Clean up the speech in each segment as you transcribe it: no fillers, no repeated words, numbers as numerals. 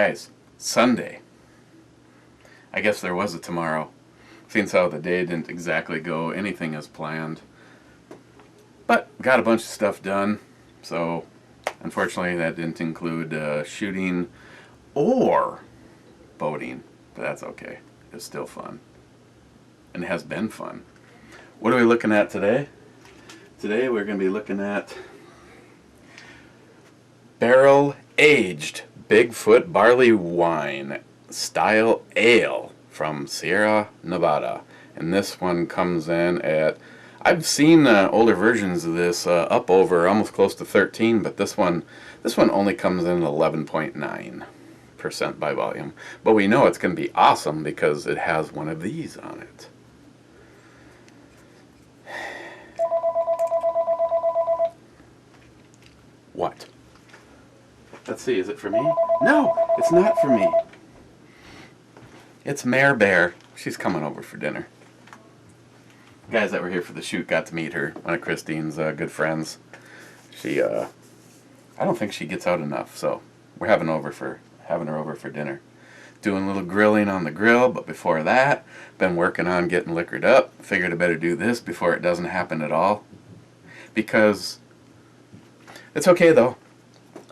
Guys, Sunday. I guess there was a tomorrow. Seeing how the day didn't exactly go anything as planned. But got a bunch of stuff done. So, unfortunately, that didn't include shooting or boating. But that's okay. It's still fun. And it has been fun. What are we looking at today? Today we're going to be looking at barrel-aged Bigfoot Barleywine style ale from Sierra Nevada. And this one comes in at, I've seen older versions of this up over almost close to 13, but this one only comes in at 11.9% by volume. But we know it's going to be awesome because it has one of these on it. What? Let's see, is it for me? No, it's not for me. It's Mare Bear. She's coming over for dinner. Guys that were here for the shoot got to meet her. One of Christine's good friends. She, I don't think she gets out enough, so we're having her over for dinner. Doing a little grilling on the grill, but before that, been working on getting liquored up. Figured I better do this before it doesn't happen at all. Because it's okay though.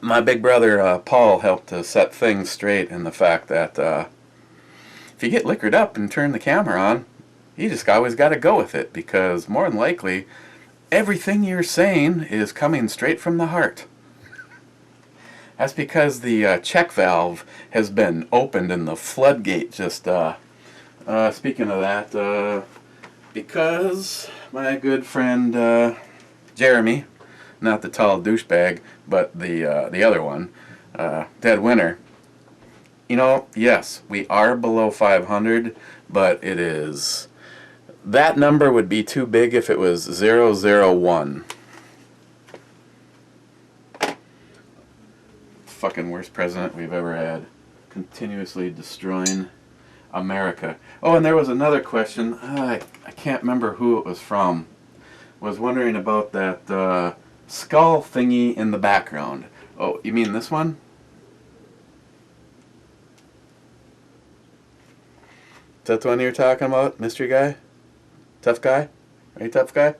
My big brother Paul helped to set things straight in the fact that if you get liquored up and turn the camera on, you just always got to go with it, because more than likely everything you're saying is coming straight from the heart. That's because the check valve has been opened and the floodgate just, speaking of that, because my good friend Jeremy, not the tall douchebag, but the other one, Dead Winter. You know, yes, we are below 500, but it is... That number would be too big if it was 001. Fucking worst president we've ever had. Continuously destroying America. Oh, and there was another question. I can't remember who it was from. Was wondering about that skull thingy in the background. Oh, you mean this one? Is that the one you're talking about, mystery guy? Tough guy? Are you tough guy?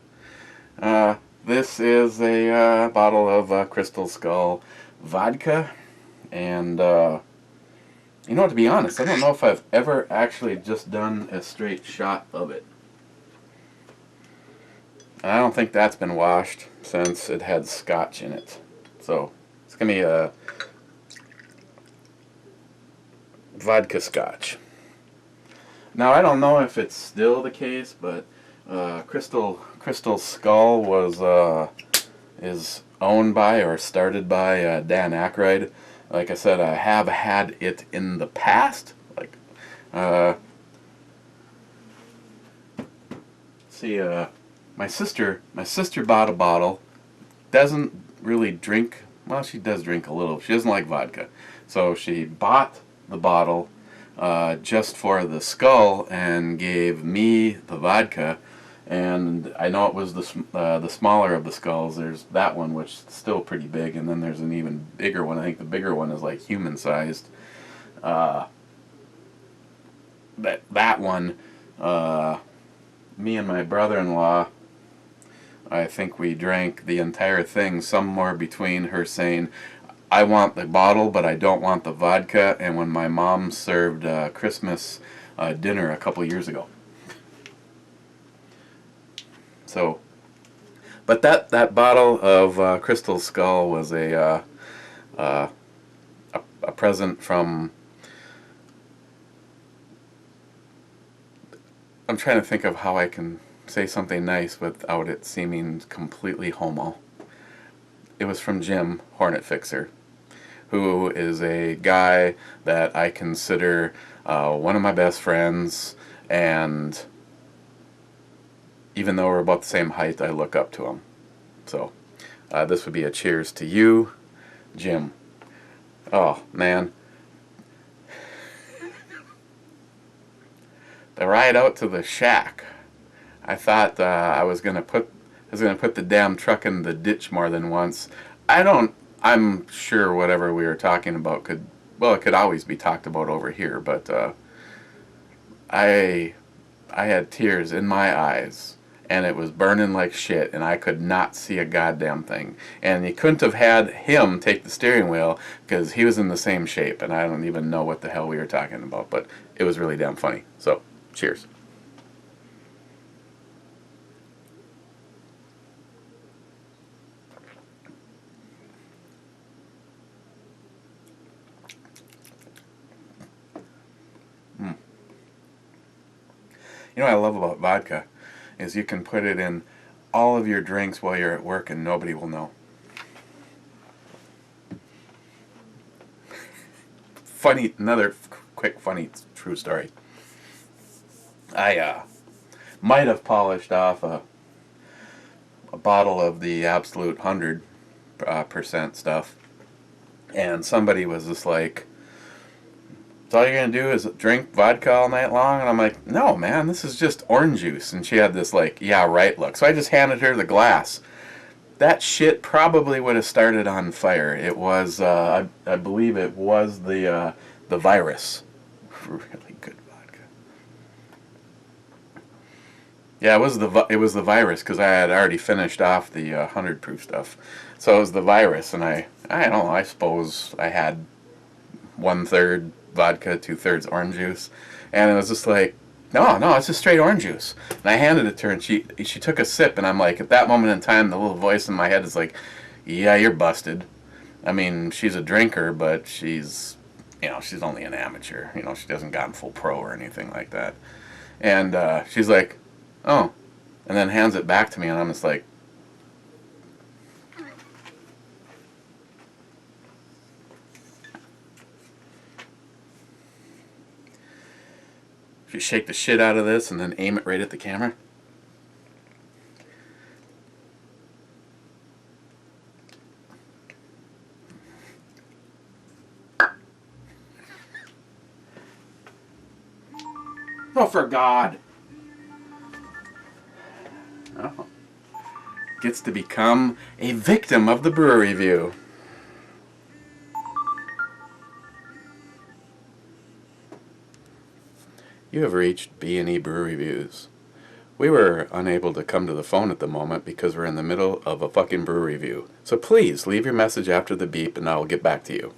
This is a bottle of Crystal Skull vodka. And, you know, to be honest, I don't know if I've ever actually just done a straight shot of it. And I don't think that's been washed since it had scotch in it. So, it's going to be a vodka scotch. Now, I don't know if it's still the case, but Crystal Skull was is owned by or started by Dan Aykroyd. Like I said, I have had it in the past. Like, see, my sister bought a bottle. Doesn't really drink. Well, she does drink a little. She doesn't like vodka, so she bought the bottle just for the skull and gave me the vodka. And I know it was the smaller of the skulls. There's that one, which is still pretty big, and then there's an even bigger one. I think the bigger one is like human-sized. That one, me and my brother-in-law, I think we drank the entire thing, somewhere between her saying, I want the bottle, but I don't want the vodka, and when my mom served Christmas dinner a couple years ago. So, but that bottle of Crystal Skull was a present from... I'm trying to think of how I can say something nice without it seeming completely homo. It was from Jim, Hornet Fixer, who is a guy that I consider one of my best friends, and even though we're about the same height, I look up to him. So, this would be a cheers to you, Jim. Oh, man. The ride out to the shack. I thought I was gonna put the damn truck in the ditch more than once. I'm sure whatever we were talking about could well, it could always be talked about over here, but I had tears in my eyes, and it was burning like shit, and I could not see a goddamn thing. And you couldn't have had him take the steering wheel because he was in the same shape, and I don't even know what the hell we were talking about, but it was really damn funny. So, cheers. You know what I love about vodka is you can put it in all of your drinks while you're at work and nobody will know. Funny, another quick funny true story. I might have polished off a bottle of the Absolute 100% stuff, and somebody was just like, "So all you're going to do is drink vodka all night long?" And I'm like, "No, man, this is just orange juice." And she had this like, "Yeah, right" look. So I just handed her the glass. That shit probably would have started on fire. It was, I believe it was the virus. Really good vodka. Yeah, it was the virus because I had already finished off the 100 proof stuff. So it was the virus, and I don't know, I suppose I had 1/3 vodka, 2/3 orange juice, and it was just like, no, it's just straight orange juice. And I handed it to her, and she took a sip, and I'm like, at that moment in time, the little voice in my head is like, "Yeah, you're busted." I mean, she's a drinker, but she's only an amateur. She hasn't gotten full pro or anything like that. And she's like, "Oh," and then hands it back to me, and I'm just like, if you shake the shit out of this and then aim it right at the camera. Oh, for God. Oh. Gets to become a victim of the brewer review. You have reached B&E Brew Reviews. We were unable to come to the phone at the moment because we're in the middle of a fucking brew review. So please leave your message after the beep and I will get back to you.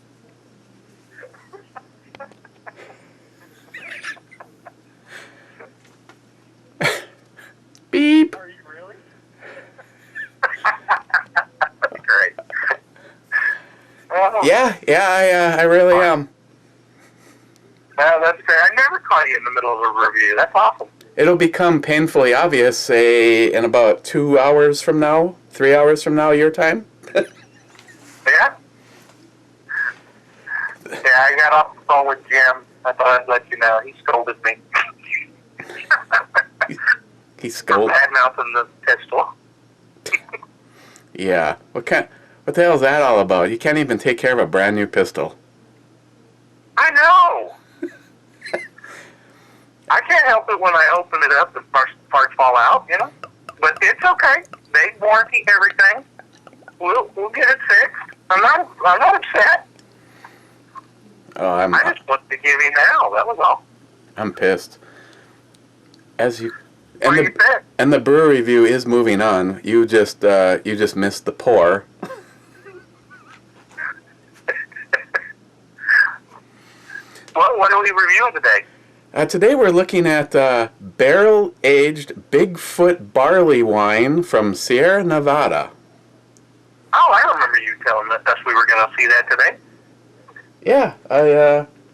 Beep! Are you really? That's great. Yeah, I really am. Well, that's fair. I never caught you in the middle of a review. That's awesome. It'll become painfully obvious, say, in about 2 hours from now, 3 hours from now, your time. Yeah? Yeah, I got off the phone with Jim. I thought I'd let you know. He scolded me. He scolded? For bad-mouthing the pistol. Yeah. What the hell is that all about? You can't even take care of a brand new pistol. I know. I can't help it when I open it up and parts fall out, But it's okay. They warranty everything. We'll get it fixed. I'm not upset. Oh, I just wanted to give you now. That was all. I'm pissed. And the brewer review is moving on. You just missed the pour. What are we reviewing today? Today we're looking at barrel-aged Bigfoot barley wine from Sierra Nevada. Oh, I remember you telling us we were going to see that today. Yeah,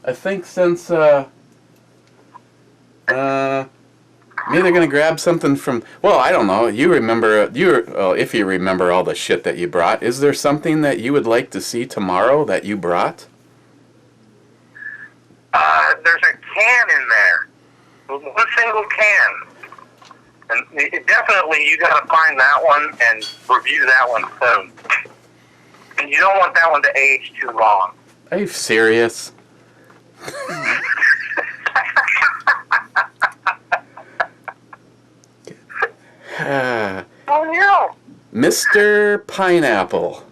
I think since I'm either going to grab something from, well, I don't know, if you remember all the shit that you brought, is there something that you would like to see tomorrow that you brought? There's a can in there. One single can. And definitely you got to find that one and review that one soon. And you don't want that one to age too long. Are you serious? Oh, yeah. Mr. Pineapple.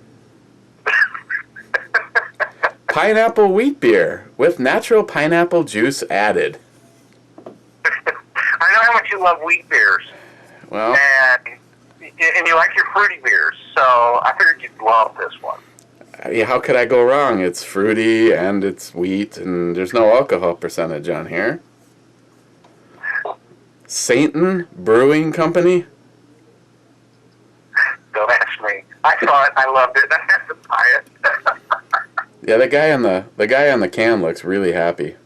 pineapple wheat beer with natural pineapple juice added. I know how much you love wheat beers. Well, and you like your fruity beers, so I figured you'd love this one. how could I go wrong? It's fruity and it's wheat, and there's no alcohol percentage on here. Satan Brewing Company. Don't ask me. I saw it. I loved it. I had to buy it. Yeah, the guy on the can looks really happy.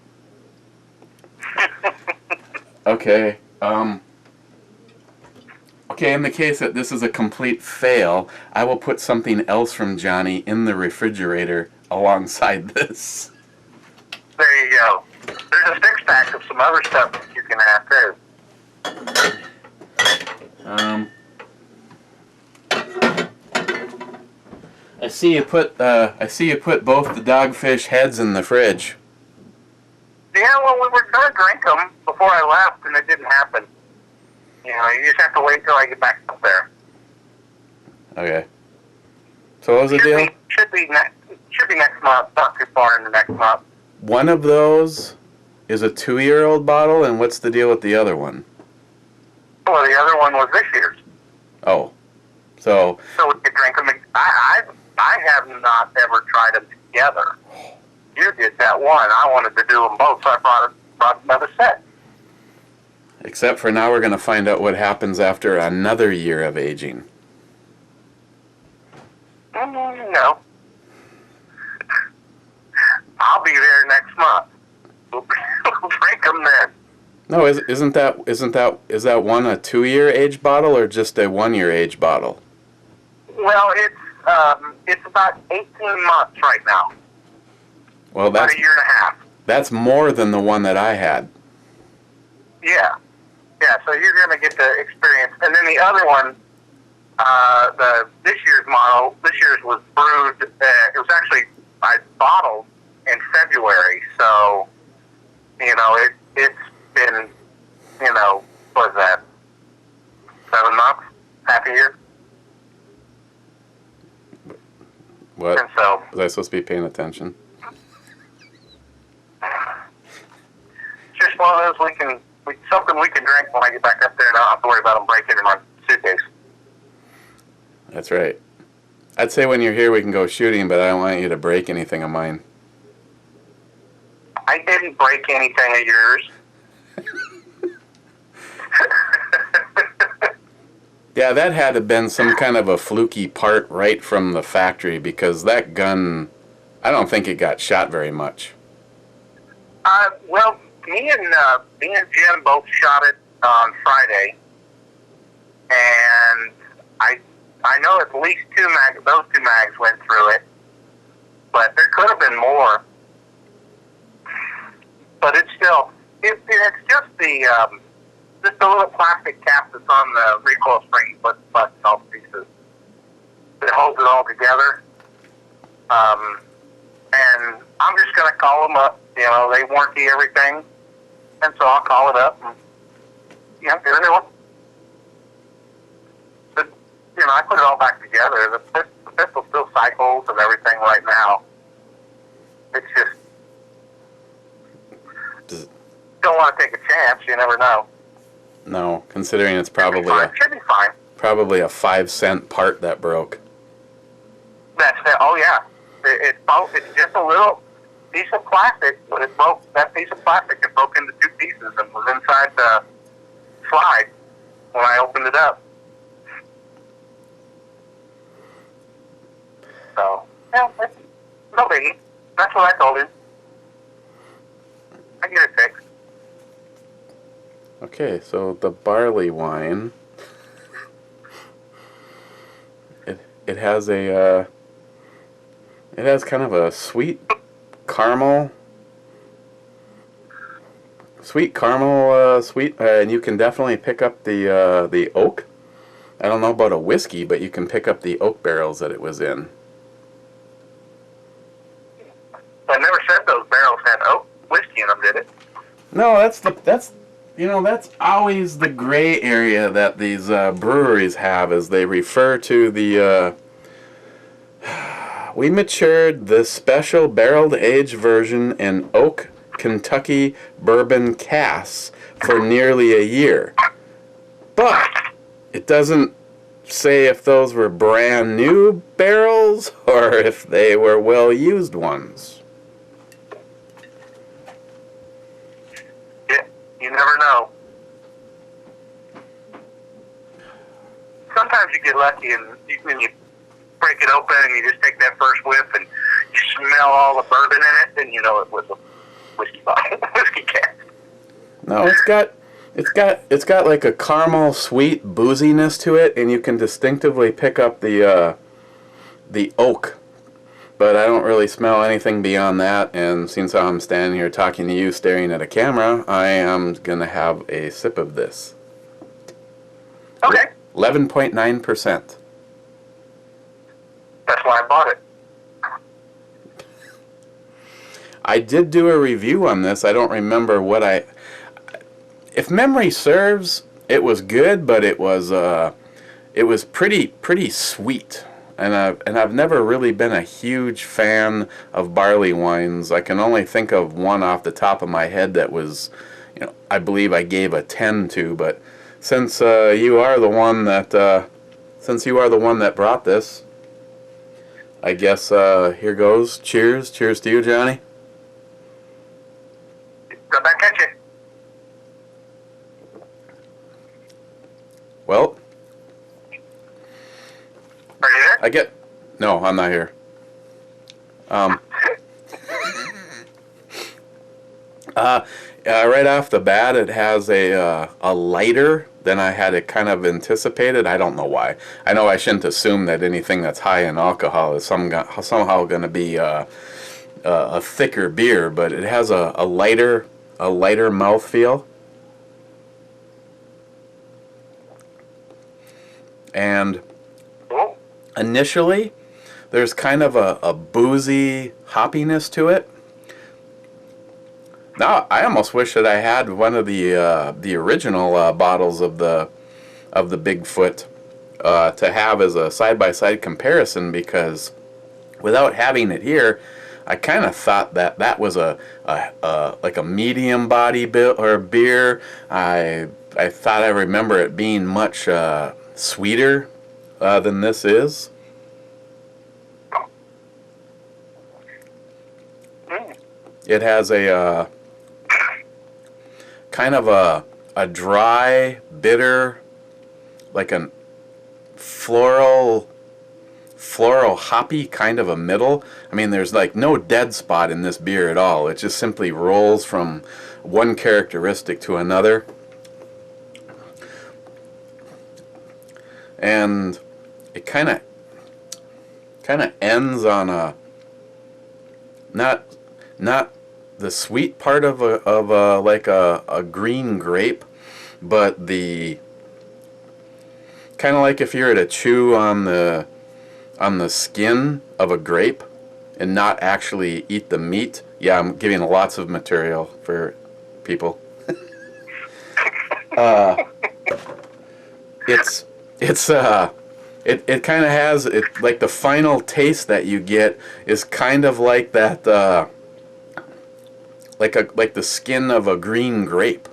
Okay. Okay, in the case that this is a complete fail, I will put something else from Johnny in the refrigerator alongside this. There you go. There's a six-pack of some other stuff that you can have, too. I see you put both the dogfish heads in the fridge. Yeah, well, we were going to drink them before I left, and it didn't happen. You know, you just have to wait till I get back up there. Okay. So what was the deal? Should be next month, not too far into next month. One of those is a 2-year-old bottle, and what's the deal with the other one? Well, the other one was this year's. Oh. So we could drink them. I have not ever tried them together. You did that one. I wanted to do them both, so I brought another set. except for now we're going to find out what happens after another year of aging. No. I'll be there next month. We'll drink them then. No, is that one a 2-year age bottle or just a 1-year age bottle? Well, it's about 18 months right now. Well, that's about a year and a half. That's more than the one that I had. Yeah. So you're going to get the experience, and then the other one, this year's was brewed. It was actually I bottled in February, so it's been what is that? 7 months, half a year. What? And so was I supposed to be paying attention? just one of those something we can drink when I get back up there, and I don't have to worry about them breaking in my suitcase. That's right. I'd say when you're here we can go shooting, but I don't want you to break anything of mine. I didn't break anything of yours. Yeah, that had to have been some kind of a fluky part right from the factory, because that gun, I don't think it got shot very much. Well, me and Jim both shot it on Friday, and I know at least those two mags went through it, but there could have been more. But it's still, it's just the little plastic cap that's on the recoil spring button all pieces that holds it all together. And I'm just going to call them up. They warranty everything, and so I'll call it up and get a new one. But I put it all back together. The pistol still cycles and everything right now. It's just don't want to take a chance. You never know. No, considering it's probably should be fine. Probably a 5-cent part that broke. That's it. Oh yeah, it's just a little piece of plastic, but it broke. That piece of plastic, it broke into 2 pieces and was inside the slide when I opened it up. So yeah, it's no biggie. That's what I told him. I get it fixed. Okay, so the Barleywine, it has kind of a sweet caramel, and you can definitely pick up the oak. I don't know about a whiskey, but you can pick up the oak barrels that it was in. I never said those barrels had oak whiskey in them, did it? No, that's always the gray area that these breweries have, is they refer to the We matured the special barreled-aged version in oak Kentucky bourbon casks for nearly a year. But it doesn't say if those were brand new barrels or if they were well-used ones. Yeah, you never know. Sometimes you get lucky and when you break it open and you just take that first whiff and you smell all the bourbon in it, then you know it was a whiskey bottle, whiskey cask. No, it's got like a caramel sweet booziness to it, and you can distinctively pick up the oak. But I don't really smell anything beyond that, and since I'm standing here talking to you staring at a camera, I am going to have a sip of this. Okay. 11.9%. That's why I bought it. I did do a review on this. I don't remember what if memory serves, it was good, but it was pretty sweet. And I've never really been a huge fan of barley wines. I can only think of one off the top of my head that was, I believe I gave a 10 to. But since you are the one that brought this, I guess here goes. Cheers to you, Johnny. Go back at you. Well, Are you there? No, I'm not here. Right off the bat, it has a lighter than I had it kind of anticipated. I don't know why. I know I shouldn't assume that anything that's high in alcohol is somehow going to be a thicker beer, but it has a lighter mouthfeel. And initially, there's kind of a boozy hoppiness to it. Now, I almost wish that I had one of the original bottles of the Bigfoot to have as a side-by-side comparison, because without having it here, I kind of thought that was like a medium body beer. I thought I remember it being much sweeter than this is. It has a kind of a dry, bitter, like a floral hoppy kind of a middle. I mean, there's like no dead spot in this beer at all. It just simply rolls from one characteristic to another. And it kind of ends on a not the sweet part of like a green grape, but the kind of like if you were to chew on the skin of a grape and not actually eat the meat. Yeah, I'm giving lots of material for people. It kind of has it, like the final taste that you get is kind of like that like the skin of a green grape.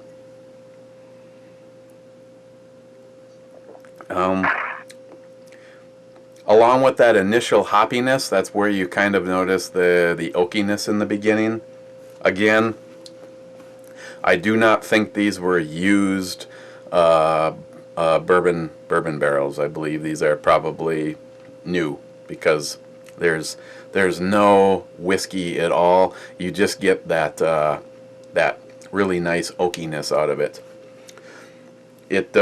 Along with that initial hoppiness, that's where you kind of notice the oakiness in the beginning. Again, I do not think these were used bourbon barrels. I believe these are probably new, because there's no whiskey at all. You just get that really nice oakiness out of it. It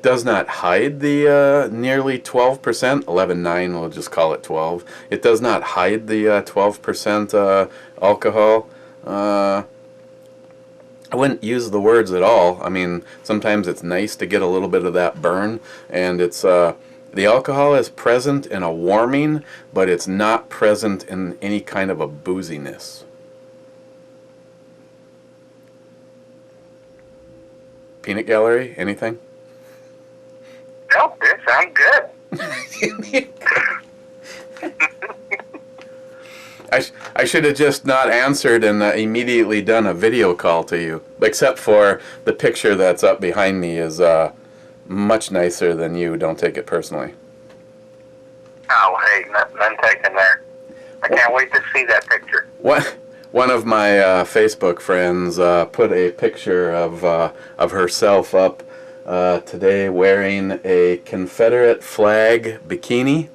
does not hide the nearly 12%, 11.9, we'll just call it 12. It does not hide the 12% alcohol. I wouldn't use the words at all. I mean, sometimes it's nice to get a little bit of that burn, and it's the alcohol is present in a warming, but it's not present in any kind of a booziness. Peanut Gallery, anything? No, it sounds good. I should have just not answered and immediately done a video call to you. Except for the picture that's up behind me is much nicer than you. Don't take it personally. Oh, hey, none taken there. I can't wait to see that picture. One of my Facebook friends put a picture of herself up today wearing a Confederate flag bikini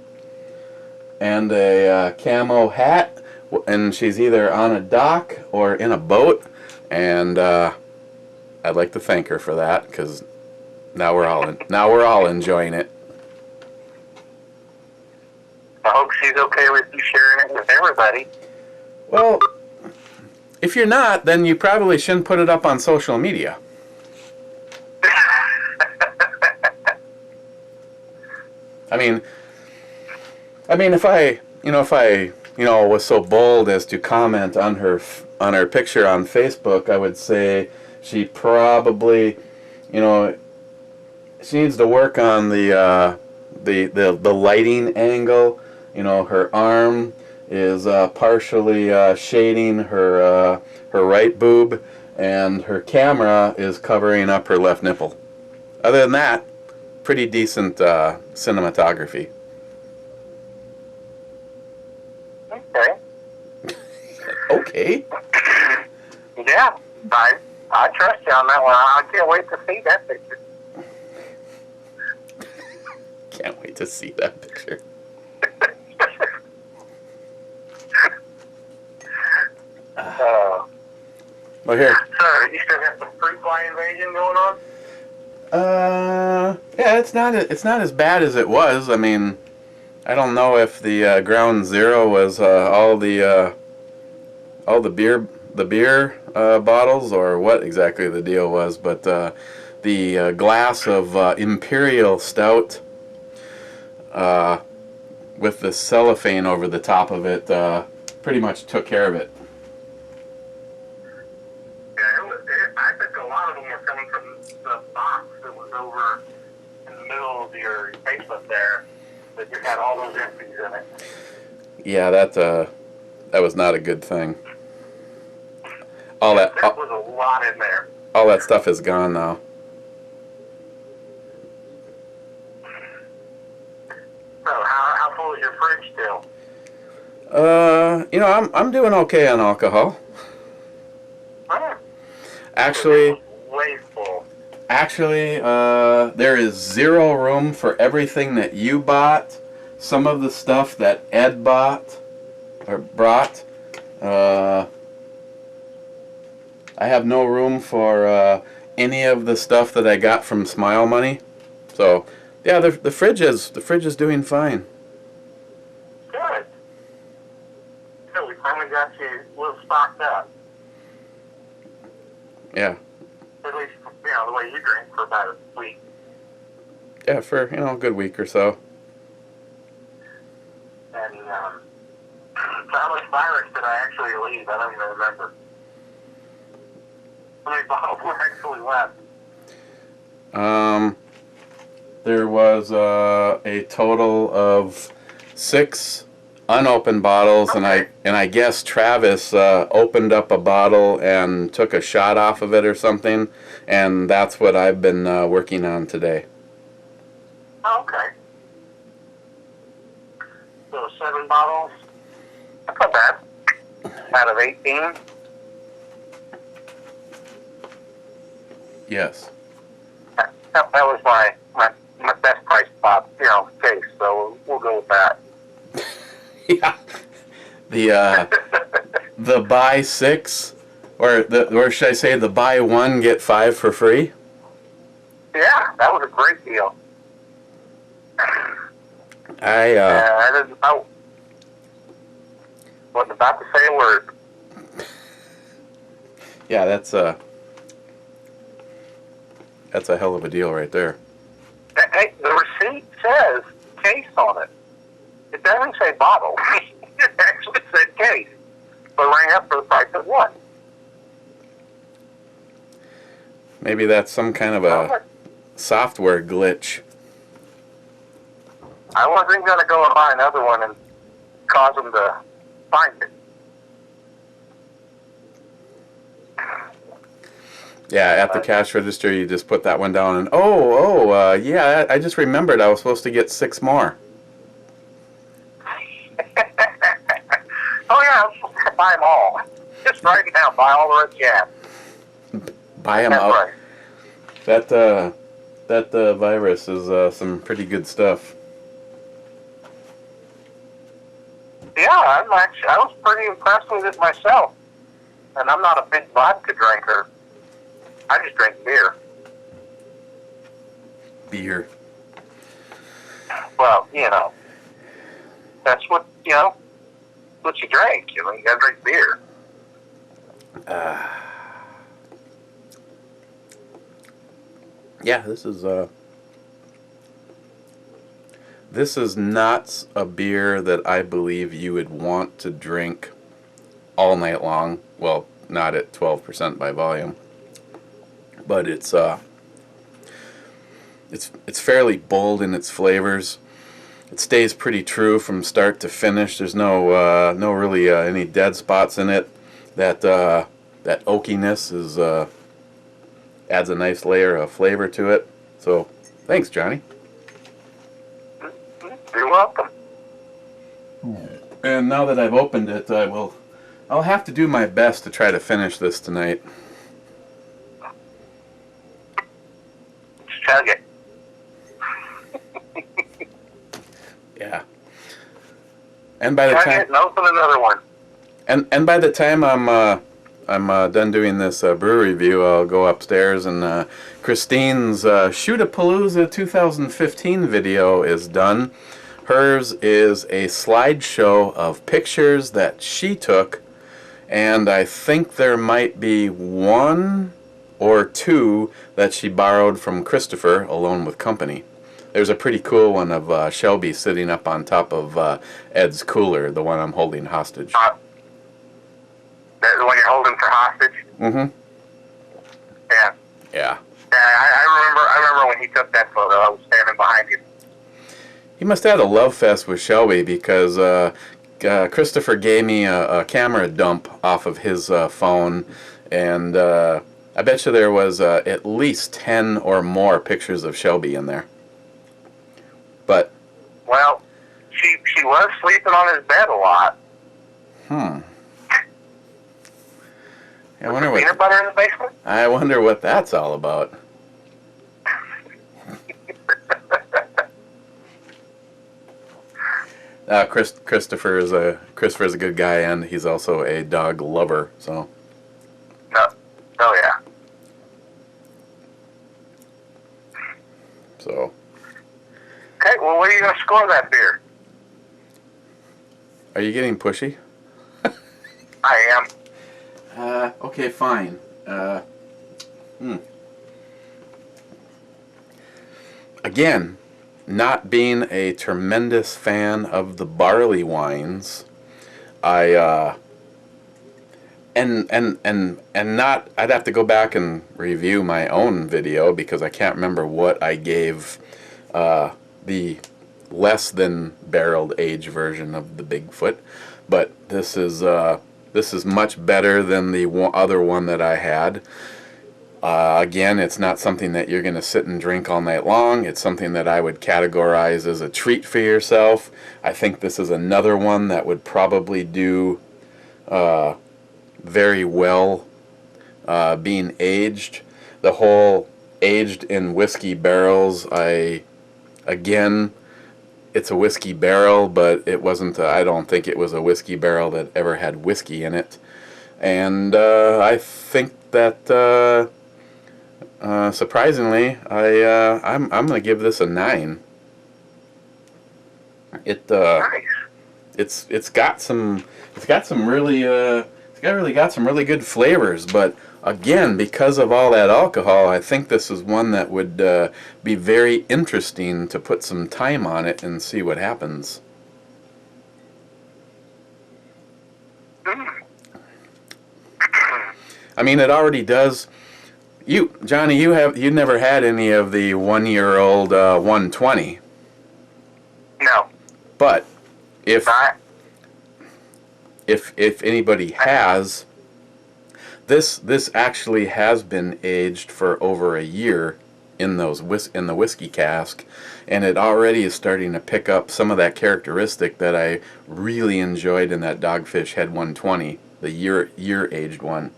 and a camo hat, and she's either on a dock or in a boat, and I'd like to thank her for that, because now we're all enjoying it. I hope she's okay with you sharing it with everybody. Well, if you're not, then you probably shouldn't put it up on social media. I mean, if I was so bold as to comment on her picture on Facebook, I would say she probably, she needs to work on the lighting angle. Her arm is partially shading her right boob, and her camera is covering up her left nipple. Other than that, pretty decent cinematography. Okay. Okay. Yeah, I trust you on that one. I can't wait to see that picture. Can't wait to see that picture. Well, here. So, you still got some fruit fly invasion going on? Yeah, it's not as bad as it was. I mean, I don't know if the ground zero was all the beer bottles or what exactly the deal was, but the glass of Imperial Stout with the cellophane over the top of it pretty much took care of it. I think a lot of them were coming from the box that was over in the middle of your Facebook there, that just had all those empties in it. Yeah, that was not a good thing. There was a lot in there. All that stuff is gone now. So how full is your fridge still? I'm doing okay on alcohol. Oh. Actually, Way full. Actually, there is zero room for everything that you bought. Some of the stuff that Ed bought or brought. I have no room for any of the stuff that I got from Smile Money. So, yeah, the fridge is doing fine. Good. So we finally got you a little stocked up. Yeah. At least, the way you drink for about a week. Yeah, for, a good week or so. And, how much virus did I actually leave? I don't even remember. How many bottles were actually left? There was a total of 6 unopened bottles, okay. and I guess Travis opened up a bottle and took a shot off of it or something, and that's what I've been working on today. Oh, okay. So 7 bottles. That's not bad. Out of 18. Yes. That was my best price pop, case. So we'll go with that. Yeah. The buy 6, or should I say the buy 1 get 5 for free? Yeah, that was a great deal. I wasn't about to say a word. Yeah, that's a hell of a deal right there. Hey, the receipt says case on it. It doesn't say bottle. It actually said case. But rang up for the price of one. Maybe that's some kind of a software glitch. I wasn't going to go and buy another one and cause them to find it. Yeah, at the cash register, you just put that one down, and yeah, I just remembered I was supposed to get 6 more. Oh yeah, I'm supposed to buy them all. Just right now, buy all the red jab. Buy them That's out. right. That virus is some pretty good stuff. Yeah, I was pretty impressed with it myself. And I'm not a big vodka drinker. I just drink beer. Beer. Well, that's what you drink. You gotta drink beer. Yeah, this is not a beer that I believe you would want to drink all night long. Well, not at 12% by volume, but it's fairly bold in its flavors. It stays pretty true from start to finish. There's no really any dead spots in it. That oakiness adds a nice layer of flavor to it. So, thanks, Johnny. You're welcome. And now that I've opened it, I'll have to do my best to try to finish this tonight. Chug it. Yeah. And by the Chug time it and open another one. and by the time I'm done doing this brew review, I'll go upstairs and Christine's Shoot-A-Palooza 2015 video is done. Hers is a slideshow of pictures that she took, and I think there might be 1 or 2 that she borrowed from Christopher, Alone with Company. There's a pretty cool one of Shelby sitting up on top of Ed's cooler, the one I'm holding hostage. The one you're holding for hostage? Mm-hmm. Yeah. Yeah. Yeah, I remember when he took that photo. I was standing behind him. He must have had a love fest with Shelby because Christopher gave me a camera dump off of his phone, and I bet you there was at least 10 or more pictures of Shelby in there. But well, she was sleeping on his bed a lot. I wonder peanut butter in the basement? I wonder what that's all about. Christopher is a good guy, and he's also a dog lover. So. Oh yeah. So. Okay, well, what are you gonna score that beer? Are you getting pushy? I am. Okay, fine. Again, not being a tremendous fan of the barley wines, I'd have to go back and review my own video because I can't remember what I gave the less than barreled age version of the Bigfoot, but this is much better than the other one that I had. Again, it's not something that you're going to sit and drink all night long. It's something that I would categorize as a treat for yourself. I think this is another one that would probably do very well being aged. The whole aged in whiskey barrels, again, it's a whiskey barrel, but it wasn't, I don't think it was a whiskey barrel that ever had whiskey in it. And I think that surprisingly, I'm going to give this a 9. It's got some really good flavors, but again, because of all that alcohol, I think this is one that would be very interesting to put some time on it and see what happens. I mean, it already does. Johnny, you never had any of the 1-year-old 120. No. But if anybody has, this actually has been aged for over a year in the whiskey cask, and it already is starting to pick up some of that characteristic that I really enjoyed in that Dogfish Head 120, the year aged one.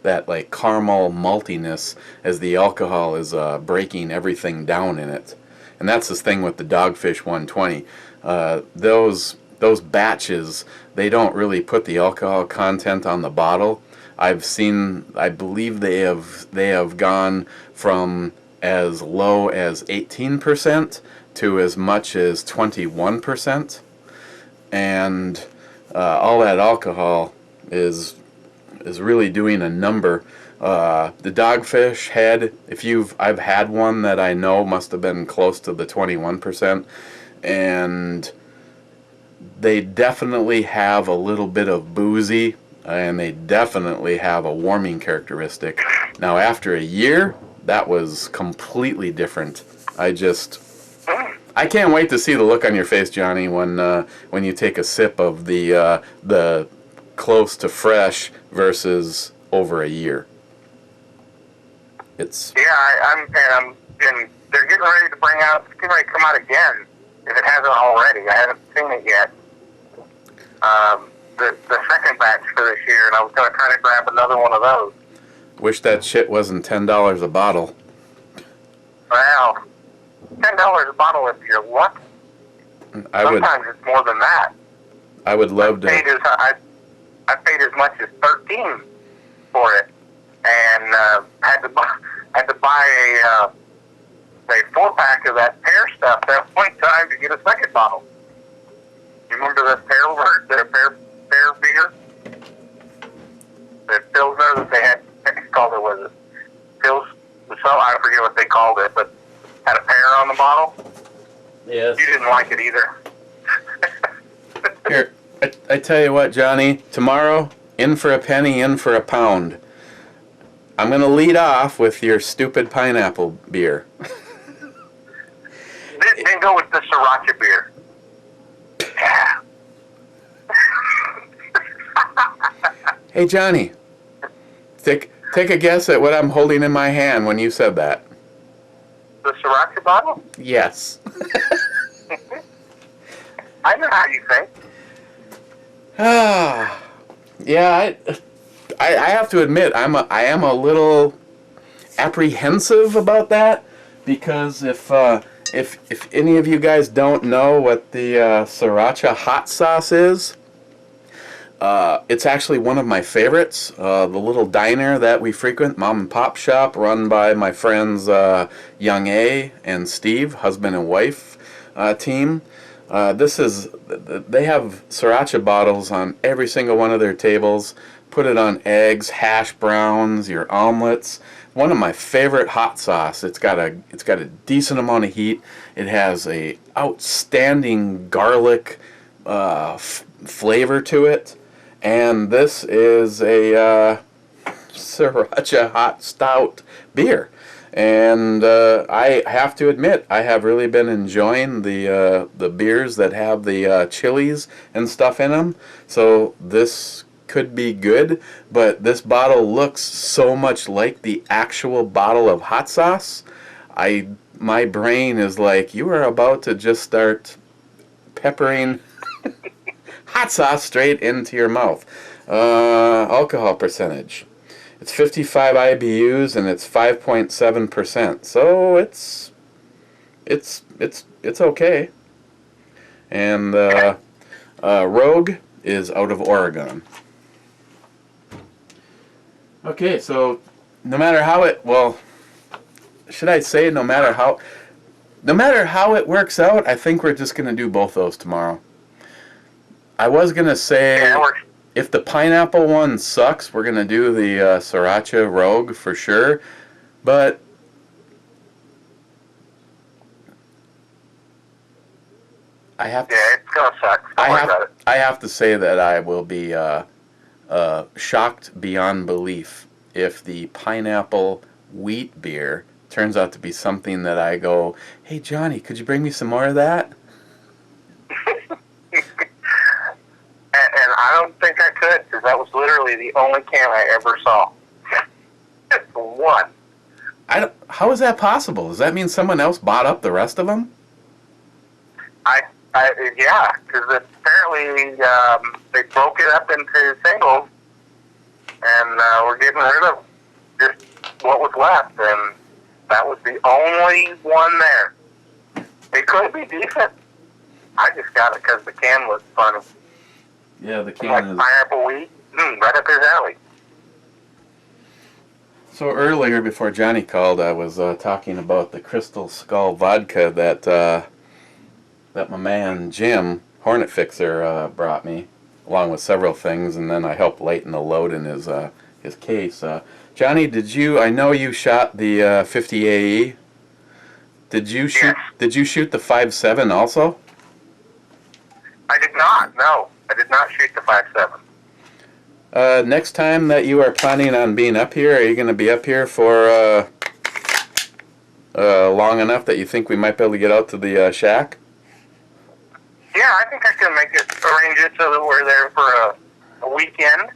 That like caramel maltiness as the alcohol is breaking everything down in it. And that's the thing with the Dogfish 120. Those batches, they don't really put the alcohol content on the bottle. I believe they have gone from as low as 18% to as much as 21%, and all that alcohol is really doing a number. The Dogfish Head, I've had one that I know must have been close to the 21%, and they definitely have a little bit of boozy, and they definitely have a warming characteristic. Now, after a year, that was completely different. I can't wait to see the look on your face, Johnny, when you take a sip of the close to fresh versus over a year. It's and they're getting ready to come out again, if it hasn't already. I haven't seen it yet. The second batch for this year, and I was going to try to grab another one of those. Wish that shit wasn't $10 a bottle. Well, $10 a bottle if you're lucky. Sometimes it's more than that. I would love to. I paid as much as $13 for it, and had to buy a 4-pack of that pear stuff at one time to get a second bottle. You remember the pear beer? The Pilsner that they had, was it Pils? I forget what they called it, but had a pear on the bottle. Yes. You didn't like it either. Here, I tell you what, Johnny. Tomorrow, in for a penny, in for a pound. I'm going to lead off with your stupid pineapple beer. Then go with the sriracha beer. Yeah. Hey, Johnny. Take a guess at what I'm holding in my hand when you said that. The sriracha bottle? Yes. I know how you think. Yeah, I have to admit I am a little apprehensive about that, because if any of you guys don't know what the sriracha hot sauce is, it's actually one of my favorites. The little diner that we frequent, mom and pop shop, run by my friends Young A and Steve, husband and wife team. They have sriracha bottles on every single one of their tables. Put it on eggs, hash browns, your omelets. One of my favorite hot sauce. It's got a decent amount of heat. It has a outstanding garlic flavor to it. And this is a sriracha hot stout beer. And I have to admit, I have really been enjoying the beers that have the chilies and stuff in them. So this could be good, but this bottle looks so much like the actual bottle of hot sauce. My brain is like, you are about to just start peppering hot sauce straight into your mouth. Alcohol percentage. It's 55 IBUs and it's 5.7%. So it's okay. And Rogue is out of Oregon. Okay, so no matter how it works out, I think we're just gonna do both those tomorrow. I was gonna say, if the pineapple one sucks, we're going to do the sriracha Rogue for sure. But I have to, it's going to suck. I have to say that I will be shocked beyond belief if the pineapple wheat beer turns out to be something that I go, hey, Johnny, could you bring me some more of that? And I don't think I could, because that was literally literally the only can I ever saw. Just one. How is that possible? Does that mean someone else bought up the rest of them? Yeah, because apparently they broke it up into singles, and we're getting rid of just what was left, and that was the only one there. It could be decent. I just got it because the can was funny. Yeah, the can like is... pineapple wheat, right up his alley. So earlier, before Johnny called, I was talking about the Crystal Skull vodka that my man Jim, Hornet Fixer, brought me, along with several things, and then I helped lighten the load in his case. Johnny, I know you shot the 50 AE. Did you shoot the 5.7 also? I did not. No, I did not shoot the 5.7. Next time that you are planning on being up here, are you going to be up here for long enough that you think we might be able to get out to the shack? Yeah, I think I can arrange it so that we're there for a weekend.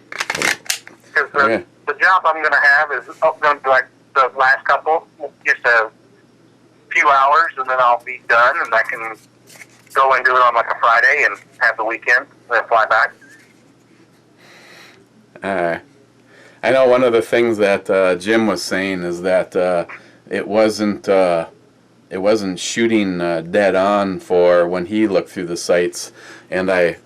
Because the job I'm going to have is going to be like the last couple, just a few hours, and then I'll be done, and I can go and do it on like a Friday and have the weekend, and then fly back. I know one of the things that Jim was saying is that it wasn't shooting dead on for when he looked through the sights, and I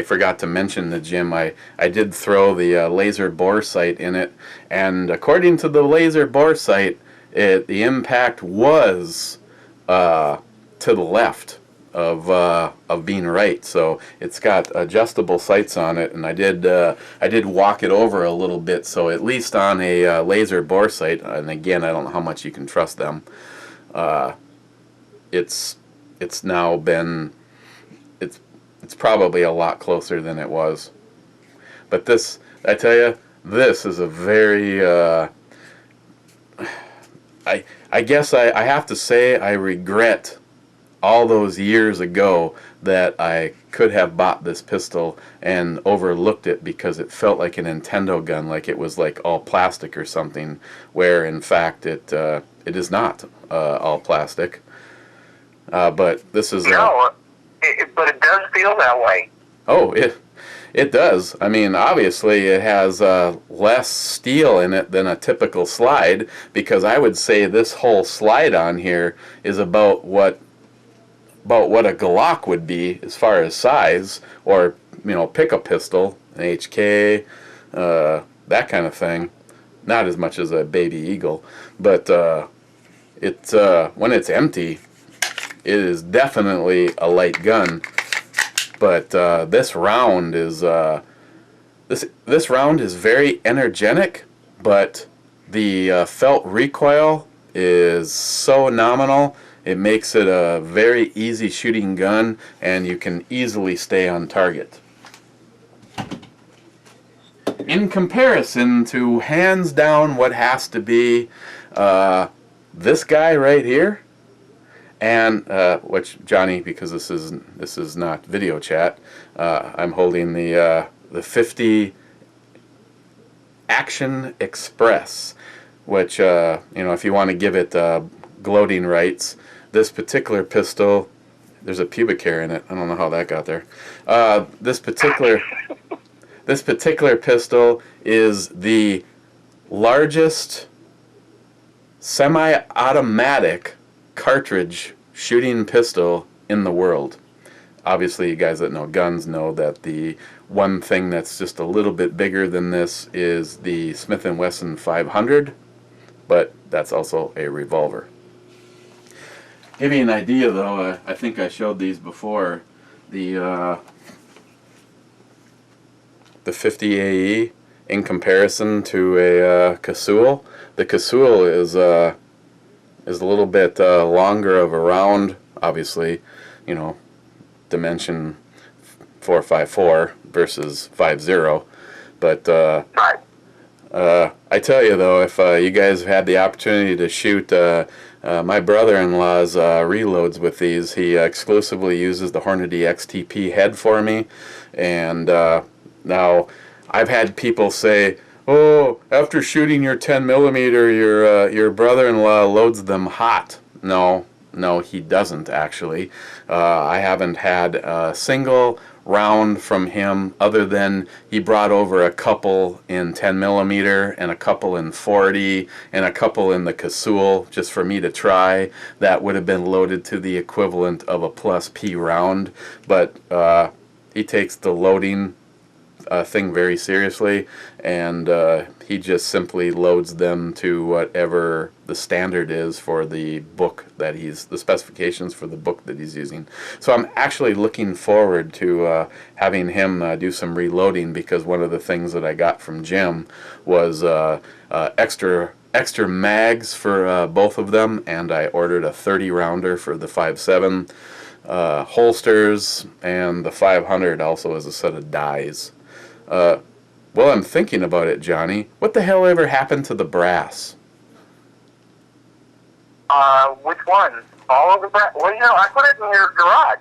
forgot to mention to Jim, I did throw the laser bore sight in it, and according to the laser bore sight, the impact was to the left of being right. So it's got adjustable sights on it, and I did walk it over a little bit, so at least on a laser bore sight, and again, I don't know how much you can trust them, it's now been, it's probably a lot closer than it was. But this, I tell you, this is a very I guess I have to say I regret all those years ago that I could have bought this pistol and overlooked it because it felt like a Nintendo gun, like it was like all plastic or something, where in fact it is not all plastic. But this is no, but it does feel that way. Oh, it does. I mean, obviously it has less steel in it than a typical slide, because I would say this whole slide on here is about what a Glock would be as far as size, or pick a pistol, an HK, that kind of thing. Not as much as a Baby Eagle, but it's when it's empty, it is definitely a light gun. But this round is this round is very energetic, but the felt recoil is so nominal. It makes it a very easy shooting gun, and you can easily stay on target. In comparison to hands down what has to be this guy right here, and which Johnny, because this is not video chat, I'm holding the 50 Action Express, which if you want to give it gloating rights, this particular pistol, there's a pubic hair in it. I don't know how that got there. This particular pistol is the largest semi-automatic cartridge shooting pistol in the world. Obviously, you guys that know guns know that the one thing that's just a little bit bigger than this is the Smith & Wesson 500, but that's also a revolver. Give you an idea, though, I think I showed these before. The 50 AE in comparison to a Casull. The Casull is a little bit longer of a round, obviously, dimension 4.54 versus 5.0. But I tell you, though, if you guys have had the opportunity to shoot my brother-in-law's reloads with these, he exclusively uses the Hornady XTP head for me, and now I've had people say, "Oh, after shooting your 10 millimeter, your brother-in-law loads them hot." No, he doesn't actually. I haven't had a single round from him other than he brought over a couple in 10 millimeter and a couple in 40 and a couple in the Casul just for me to try. That would have been loaded to the equivalent of a plus P round, but he takes the loading thing very seriously, and he just simply loads them to whatever the standard is for the book that the specifications for the book that he's using. So I'm actually looking forward to having him do some reloading, because one of the things that I got from Jim was extra mags for both of them, and I ordered a 30 rounder for the 5.7 holsters, and the 500 also as a set of dies. Well, I'm thinking about it, Johnny. What the hell ever happened to the brass? Which one? All of the brass? Well, I put it in your garage.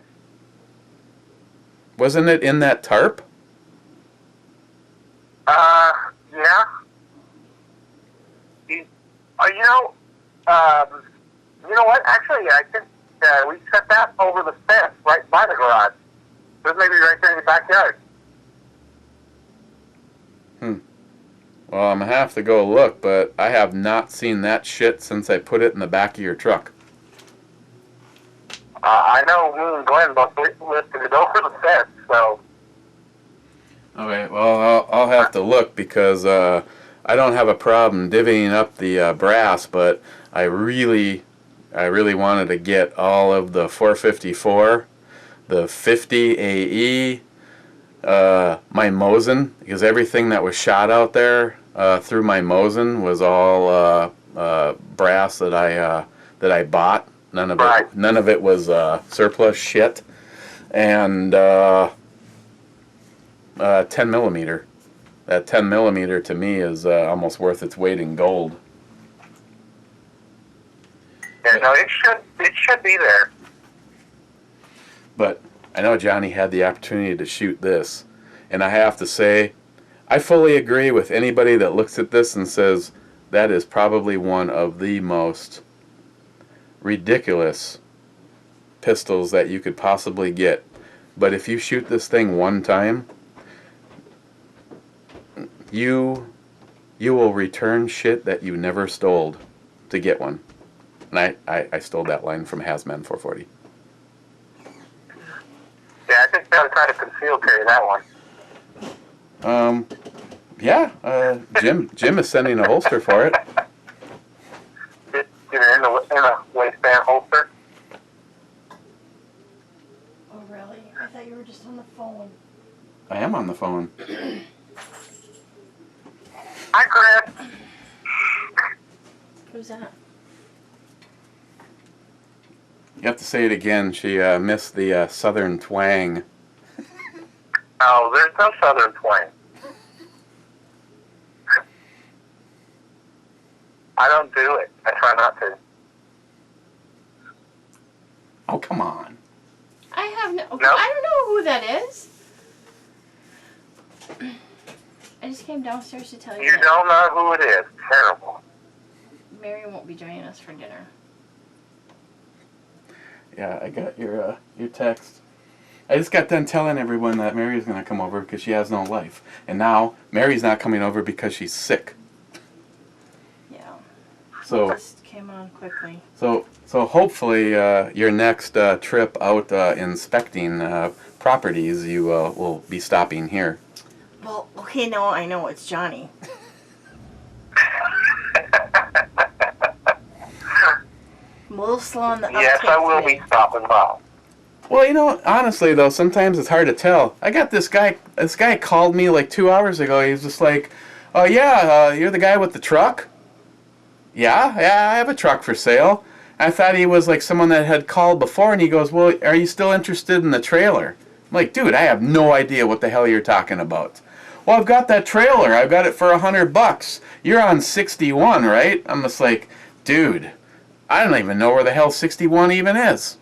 Wasn't it in that tarp? Yeah. You know what? Actually, I think we set that over the fence right by the garage. So maybe right there in the backyard. Well, I'm going to have to go look, but I have not seen that shit since I put it in the back of your truck. I know me and Glenn both lifted it over the fence, so... Okay, well, I'll have to look, because I don't have a problem divvying up the brass, but I really wanted to get all of the 454, the 50 AE, my Mosin, because everything that was shot out there through my Mosin was all brass that I bought. None of it was surplus shit. And 10 millimeter. That 10 millimeter to me is almost worth its weight in gold. Yeah, no, it should be there. But I know Johnny had the opportunity to shoot this, and I have to say, I fully agree with anybody that looks at this and says that is probably one of the most ridiculous pistols that you could possibly get. But if you shoot this thing one time, you will return shit that you never stole to get one. And I stole that line from Hazman 440. Yeah, I think they'll try to conceal carry that one. Yeah, Jim is sending a holster for it. In a waistband holster. Oh, really? I thought you were just on the phone. I am on the phone. Hi, Chris. Who's that? You have to say it again. She missed the southern twang. Oh, there's no southern twang. I don't do it. I try not to. Oh, come on. I have no... Nope. I don't know who that is. I just came downstairs to tell you You that don't know who it is. Terrible. Mary won't be joining us for dinner. Yeah, I got your text. I just got done telling everyone that Mary's going to come over because she has no life. And now Mary's not coming over because she's sick. Yeah. So Just came on quickly. So hopefully your next trip out inspecting properties, you will be stopping here. Well, okay, no, I know it's Johnny. I'm a little slow on the uptake Yes, I will today. be stopping by. Well, honestly though, sometimes it's hard to tell. I got this guy. This guy called me like 2 hours ago. He was just like, "Oh yeah, you're the guy with the truck." Yeah, I have a truck for sale. I thought he was like someone that had called before, and he goes, "Well, are you still interested in the trailer?" I'm like, "Dude, I have no idea what the hell you're talking about." "Well, I've got that trailer. I've got it for $100. You're on 61, right?" I'm just like, "Dude, I don't even know where the hell 61 even is."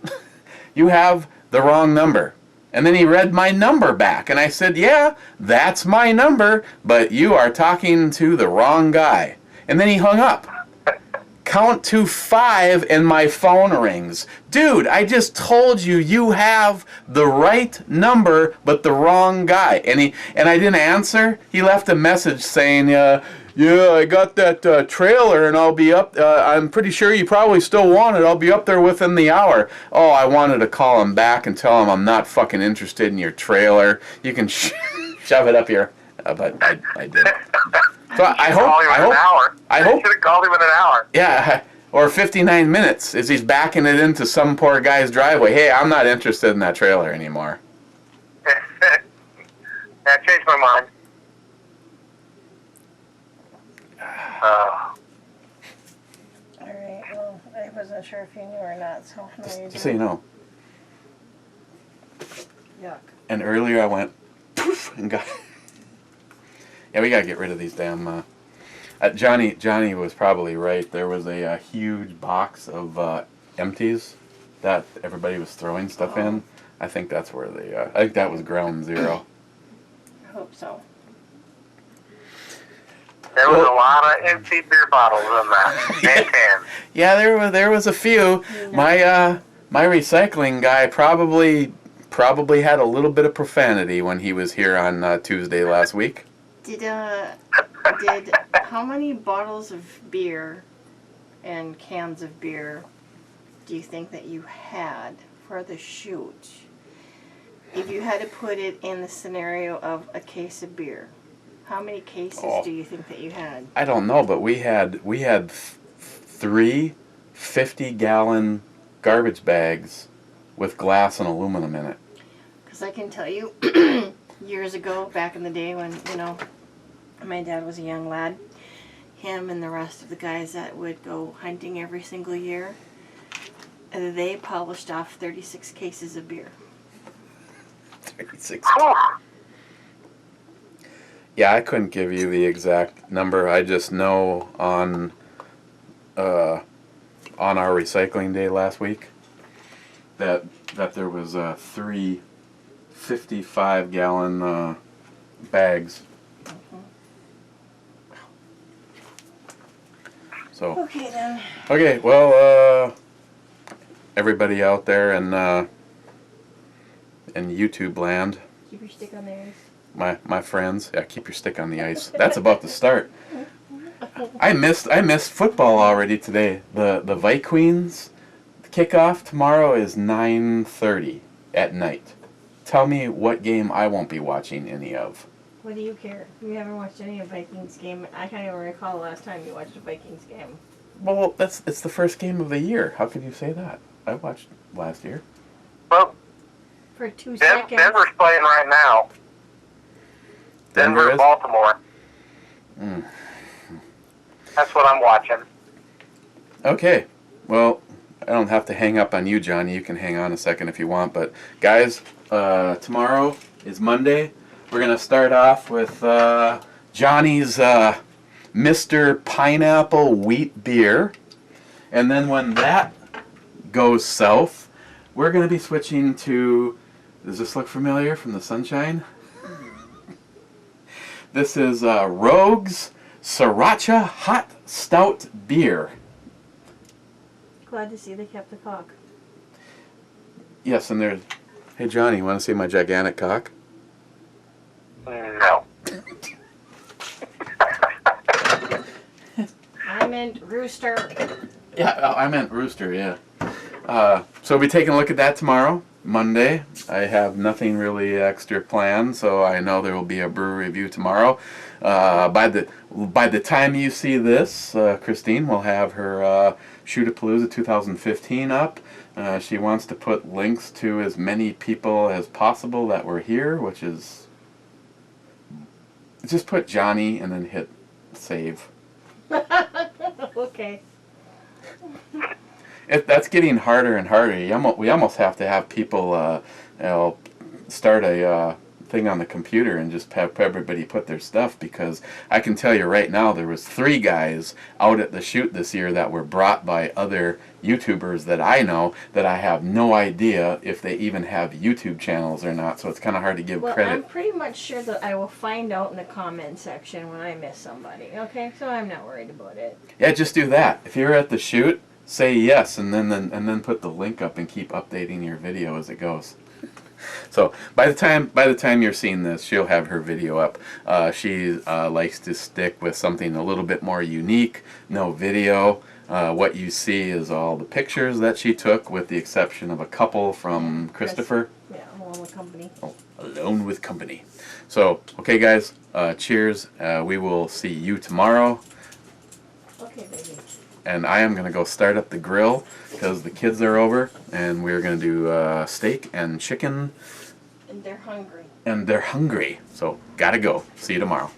You have the wrong number. And then he read my number back. And I said, yeah, that's my number, but you are talking to the wrong guy. And then he hung up. Count to 5 and my phone rings. Dude, I just told you you have the right number but the wrong guy. And I didn't answer. He left a message saying, yeah, I got that trailer and I'll be up. I'm pretty sure you probably still want it. I'll be up there within the hour. Oh, I wanted to call him back and tell him I'm not fucking interested in your trailer. You can shove it up here. But I didn't. So I hope. Should have called him in an hour. Yeah, or 59 minutes as he's backing it into some poor guy's driveway. Hey, I'm not interested in that trailer anymore. I changed my mind. All right. Well, I wasn't sure if you knew or not, so now you do. Just so you know. Yuck. And earlier I went poof and got. Yeah, we gotta get rid of these damn. Johnny was probably right. There was a huge box of empties that everybody was throwing stuff in. I think that's where I think that was ground zero. I hope so. There was a lot of empty beer bottles in that. And cans. Yeah, there was a few. My recycling guy probably had a little bit of profanity when he was here on Tuesday last week. Did how many bottles of beer and cans of beer do you think that you had for the shoot? If you had to put it in the scenario of a case of beer, how many cases do you think that you had? I don't know, but we had 3 50-gallon garbage bags with glass and aluminum in it. Because I can tell you, years ago, back in the day when, my dad was a young lad, him and the rest of the guys that would go hunting every single year, they polished off 36 cases of beer. 36. Yeah, I couldn't give you the exact number. I just know on our recycling day last week that there was 3 55-gallon bags. So. Okay then. Okay, well, everybody out there in YouTube land. Keep your stick on the ice. My friends, yeah, keep your stick on the ice. That's about to start. I missed football already today. The Vikings kickoff tomorrow is 9:30 at night. Tell me what game I won't be watching any of. What do you care? You haven't watched any of Vikings game. I can't even recall the last time you watched a Vikings game. Well, it's the first game of the year. How could you say that? I watched last year. Well, for 2 seconds. Denver's playing right now. Denver is? Baltimore. That's what I'm watching. Okay. Well, I don't have to hang up on you, Johnny. You can hang on a second if you want. But, guys, tomorrow is Monday. We're going to start off with Johnny's Mr. Pineapple Wheat Beer. And then when that goes south, we're going to be switching to... Does this look familiar from the sunshine? This is Rogue's Sriracha Hot Stout Beer. Glad to see they kept the cock. Yes, and there's... Hey, Johnny, you want to see my gigantic cock? No. I meant rooster. Yeah, I meant rooster, yeah. So we'll be taking a look at that tomorrow, Monday. I have nothing really extra planned, so I know there will be a brew review tomorrow. By the time you see this, Christine will have her Shootapalooza 2015 up. She wants to put links to as many people as possible that were here, which is... Just put Johnny and then hit save. Okay. That's getting harder and harder. We almost have to have people start a thing on the computer and just have everybody put their stuff, because I can tell you right now there was 3 guys out at the shoot this year that were brought by other YouTubers that I know that I have no idea if they even have YouTube channels or not, so it's kind of hard to give Well, credit. I'm pretty much sure that I will find out in the comment section when I miss somebody, okay? So I'm not worried about it. Yeah, just do that. If you're at the shoot, say yes, and then put the link up and keep updating your video as it goes. So by the time you're seeing this, she'll have her video up. She likes to stick with something a little bit more unique. No video. What you see is all the pictures that she took, with the exception of a couple from Christopher. Yeah, Alone with Company. Oh, Alone with Company. So, okay guys, cheers. We will see you tomorrow. Okay, baby. And I am going to go start up the grill because the kids are over, and we're going to do steak and chicken. And they're hungry. And they're hungry. So, gotta go. See you tomorrow.